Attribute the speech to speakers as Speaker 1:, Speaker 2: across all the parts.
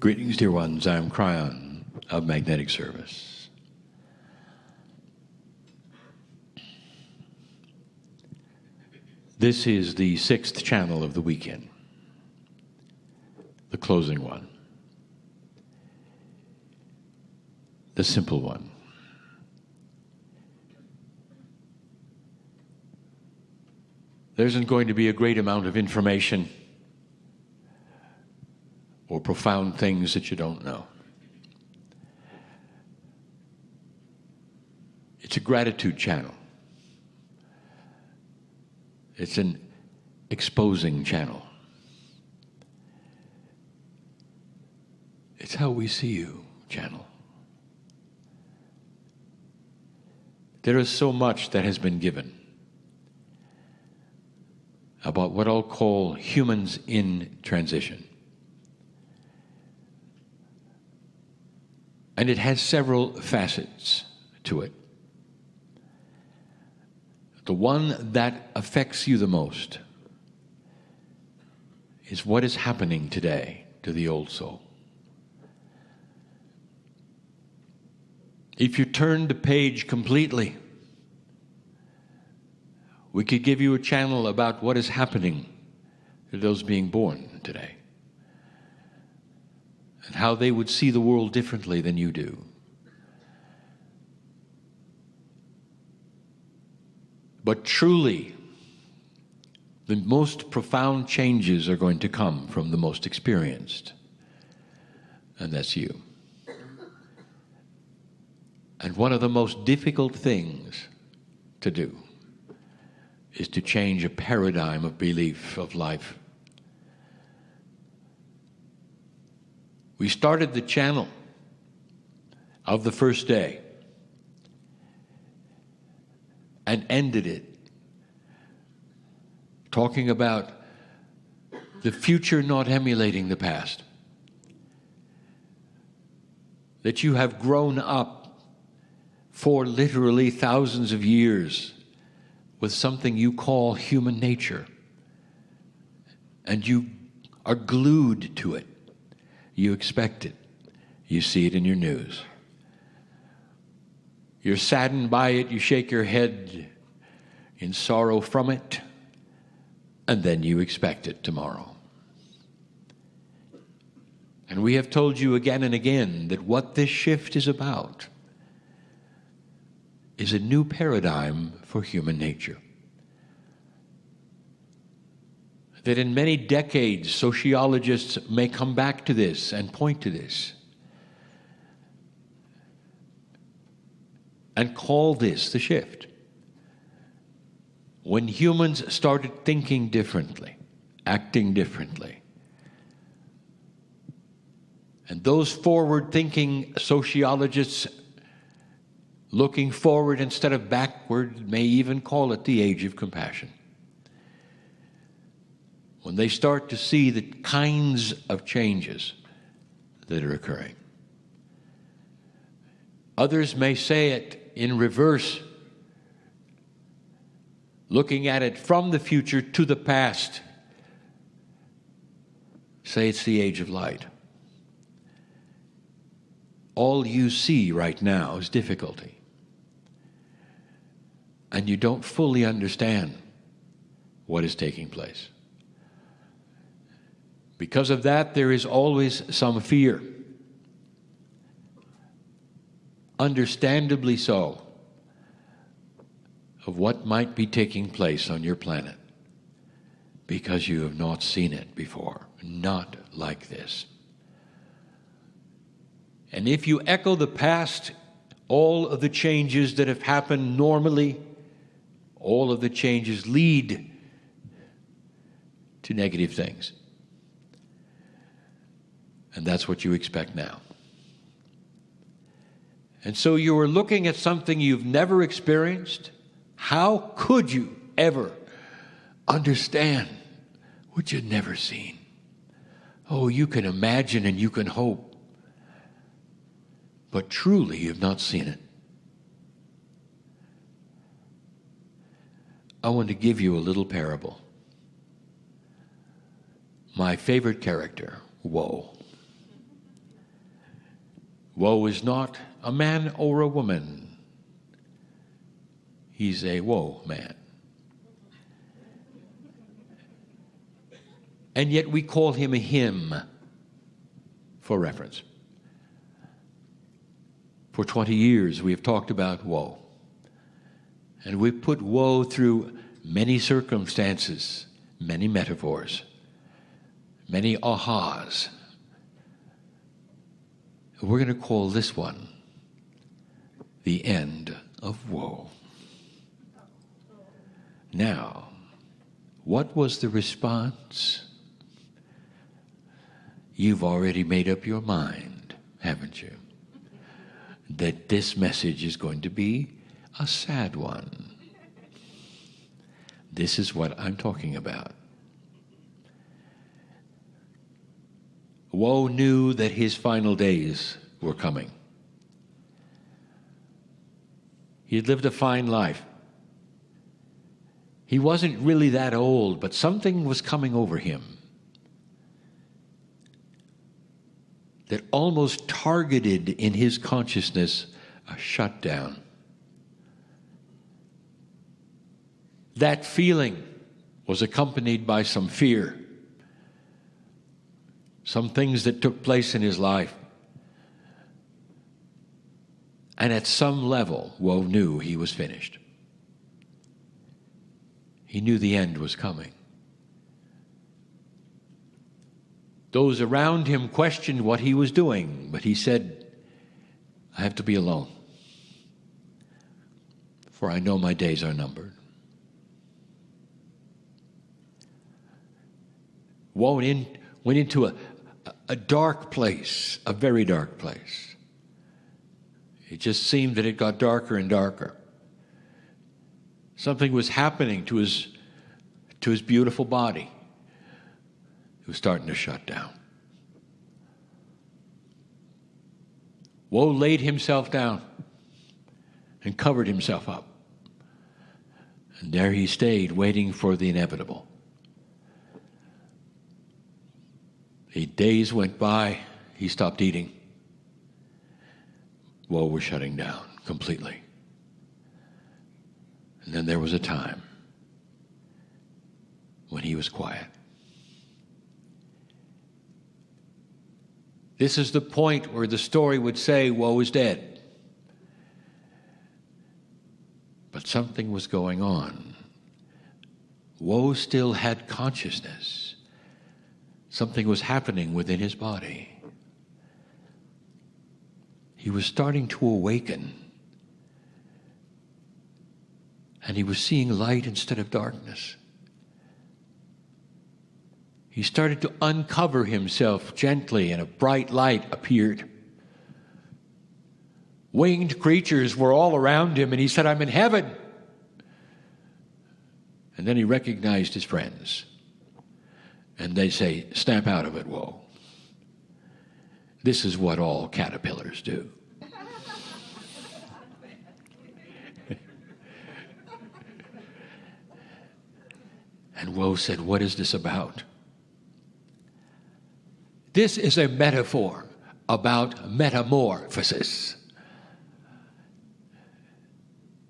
Speaker 1: Greetings, dear ones. I'm Cryon of Magnetic Service. This is the 6th channel of the weekend, the closing one, the simple one. There isn't going to be a great amount of information or profound things that you don't know. It's a gratitude channel. It's an exposing channel. It's how we see you channel. There is so much that has been given about what I'll call humans in transition. And it has several facets to it. The one that affects you the most is what is happening today to the old soul. If you turn the page completely, we could give you a channel about what is happening to those being born today and how they would see the world differently than you do. But truly, the most profound changes are going to come from the most experienced, and that's you. And one of the most difficult things to do is to change a paradigm of belief of life. We started the channel of the first day and ended it talking about the future not emulating the past. That you have grown up for literally thousands of years with something you call human nature, and you are glued to it. You expect it. You see it in your news. You're saddened by it. You shake your head in sorrow from it, and then you expect it tomorrow. And we have told you again and again that what this shift is about is a new paradigm for human nature. That in many decades, sociologists may come back to this and point to this and call this the shift. When humans started thinking differently, acting differently, and those forward-thinking sociologists looking forward instead of backward may even call it the age of compassion. When they start to see the kinds of changes that are occurring. Others may say it in reverse, looking at it from the future to the past. Say it's the age of light. All you see right now is difficulty. And you don't fully understand what is taking place. Because of that, there is always some fear. Understandably so, of what might be taking place on your planet. Because you have not seen it before. Not like this. And if you echo the past, all of the changes that have happened normally, all of the changes lead to negative things. And that's what you expect now. And so you are looking at something you've never experienced. How could you ever understand what you'd never seen? Oh, you can imagine and you can hope. But truly, you've not seen it. I want to give you a little parable. My favorite character, Woe. Woe is not a man or a woman. He's a woe man. And yet we call him a him for reference. For 20 years we have talked about woe. And we've put woe through many circumstances, many metaphors, many ahas. We're going to call this one the end of woe. Now, what was the response? You've already made up your mind, haven't you? That this message is going to be a sad one. This is what I'm talking about. Woe knew that his final days were coming. He had lived a fine life. He wasn't really that old, but something was coming over him that almost targeted in his consciousness a shutdown. That feeling was accompanied by some fear, some things that took place in his life. And at some level, Woe knew he was finished. He knew the end was coming. Those around him questioned what he was doing, but he said, I have to be alone, for I know my days are numbered. Woe went into a dark place, a very dark place. It just seemed that it got darker and darker. Something was happening to his beautiful body. It was starting to shut down. Woe laid himself down and covered himself up. And there he stayed, waiting for the inevitable. The days went by, he stopped eating. Woe was shutting down completely. And then there was a time when he was quiet. This is the point where the story would say, Woe is dead. But something was going on. Woe still had consciousness. Something was happening within his body. He was starting to awaken. And he was seeing light instead of darkness. He started to uncover himself gently, and a bright light appeared. Winged creatures were all around him, and he said, I'm in heaven. And then he recognized his friends. And they say, snap out of it, Woe. This is what all caterpillars do. And Woe said, what is this about? This is a metaphor about metamorphosis.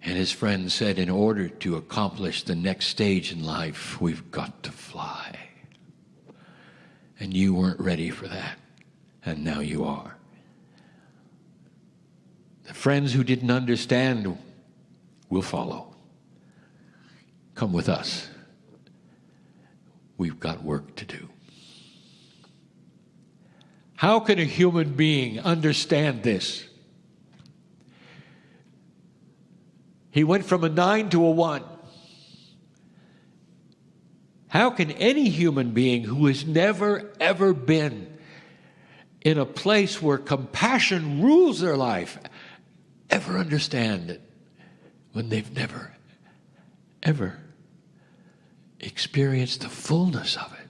Speaker 1: And his friend said, in order to accomplish the next stage in life, we've got to fly. And you weren't ready for that. And now you are. The friends who didn't understand will follow. Come with us. We've got work to do. How can a human being understand this? He went from a 9 to a 1. How can any human being who has never, ever been in a place where compassion rules their life ever understand it when they've never, ever experienced the fullness of it?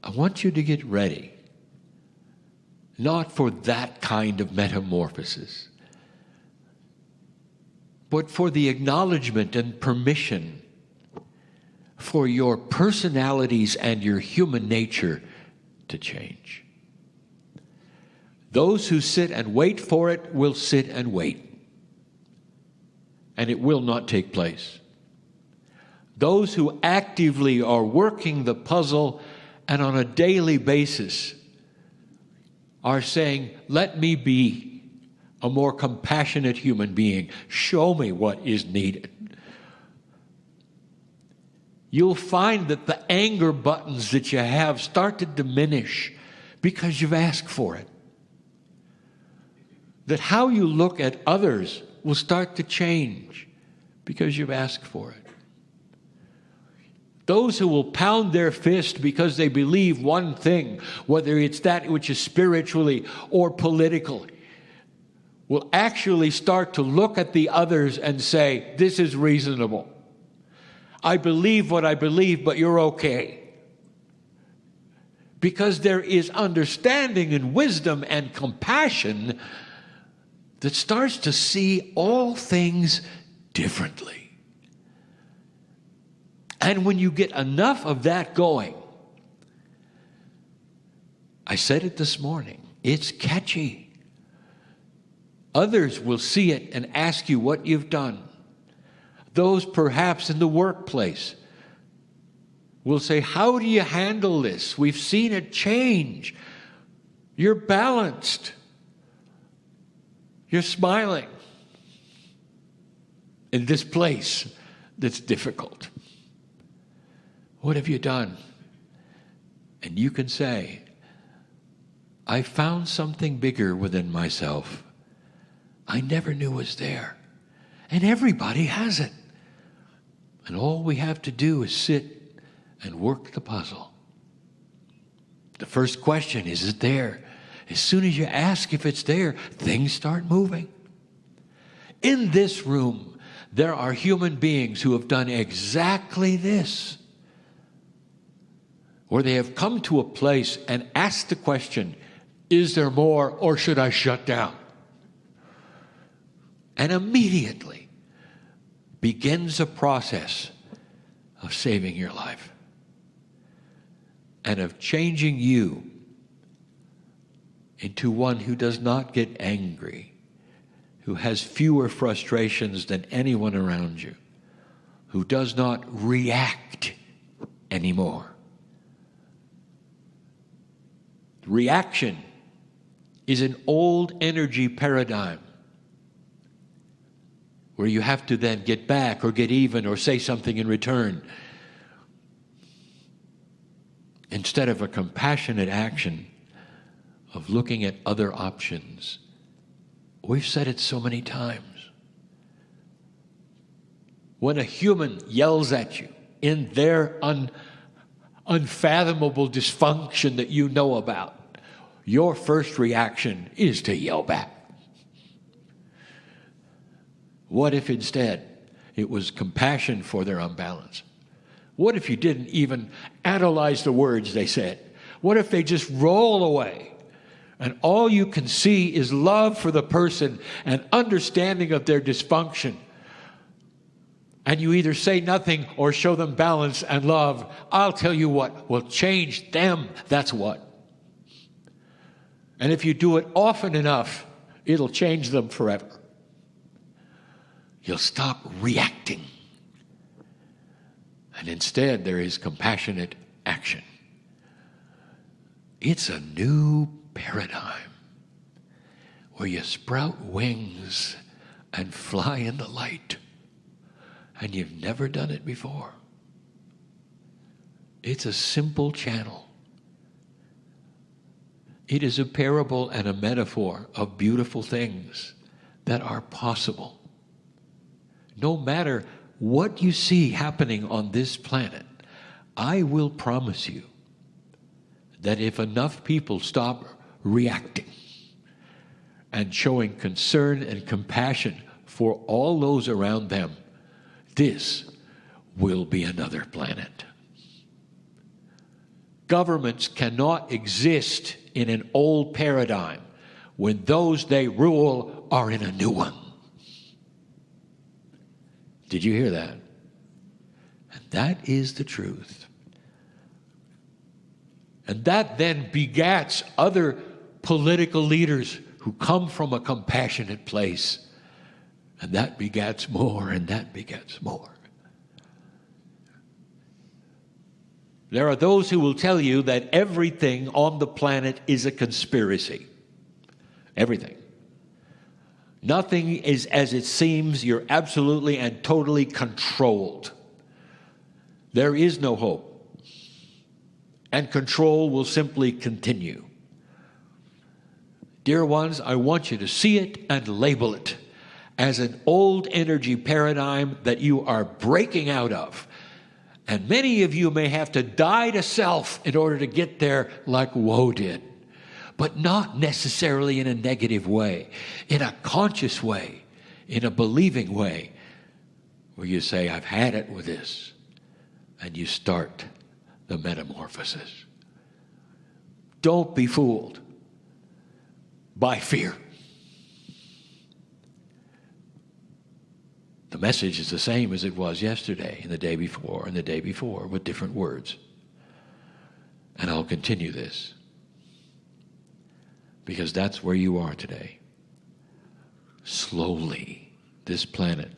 Speaker 1: I want you to get ready, not for that kind of metamorphosis, but for the acknowledgement and permission for your personalities and your human nature to change. Those who sit and wait for it will sit and wait. And it will not take place. Those who actively are working the puzzle and on a daily basis are saying, let me be a more compassionate human being. Show me what is needed. You'll find that the anger buttons that you have start to diminish because you've asked for it. That how you look at others will start to change because you've asked for it. Those who will pound their fist because they believe one thing, whether it's that which is spiritually or politically, will actually start to look at the others and say, this is reasonable. I believe what I believe, but you're okay. Because there is understanding and wisdom and compassion that starts to see all things differently. And when you get enough of that going, I said it this morning, it's catchy. Others will see it and ask you what you've done. Those perhaps in the workplace will say, how do you handle this? We've seen it change. You're balanced. You're smiling. In this place that's difficult. What have you done? And you can say, I found something bigger within myself I never knew was there. And everybody has it. And all we have to do is sit and work the puzzle. The first question, is it there? As soon as you ask if it's there, things start moving. In this room, there are human beings who have done exactly this. Where they have come to a place and asked the question, is there more or should I shut down? And immediately begins a process of saving your life and of changing you into one who does not get angry, who has fewer frustrations than anyone around you, who does not react anymore. Reaction is an old energy paradigm where you have to then get back or get even or say something in return. Instead of a compassionate action of looking at other options. We've said it so many times. When a human yells at you in their unfathomable dysfunction that you know about, your first reaction is to yell back. What if instead it was compassion for their imbalance? What if you didn't even analyze the words they said? What if they just roll away and all you can see is love for the person and understanding of their dysfunction? And you either say nothing or show them balance and love. I'll tell you what will change them, that's what. And if you do it often enough, it'll change them forever. You'll stop reacting. And instead, there is compassionate action. It's a new paradigm where you sprout wings and fly in the light. And you've never done it before. It's a simple channel. It is a parable and a metaphor of beautiful things that are possible. No matter what you see happening on this planet, I will promise you that if enough people stop reacting and showing concern and compassion for all those around them, this will be another planet. Governments cannot exist in an old paradigm when those they rule are in a new one. Did you hear that? And that is the truth. And that then begats other political leaders who come from a compassionate place. And that begets more, and that begets more. There are those who will tell you that everything on the planet is a conspiracy. Everything. Nothing is as it seems. You're absolutely and totally controlled. There is no hope. And control will simply continue. Dear ones, I want you to see it and label it as an old energy paradigm that you are breaking out of. And many of you may have to die to self in order to get there like Woe did. But not necessarily in a negative way, in a conscious way, in a believing way, where you say, I've had it with this, and you start the metamorphosis. Don't be fooled by fear. The message is the same as it was yesterday and the day before with different words. And I'll continue this because that's where you are today. Slowly, this planet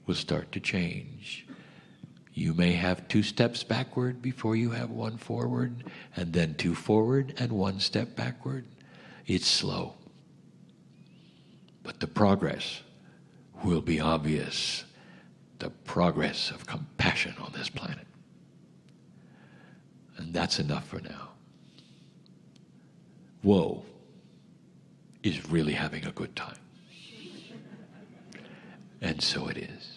Speaker 1: will start to change. You may have 2 steps backward before you have 1 forward, and then 2 forward and 1 step backward. It's slow. But the progress will be obvious. The progress of compassion on this planet. And that's enough for now. Woe is really having a good time. And so it is.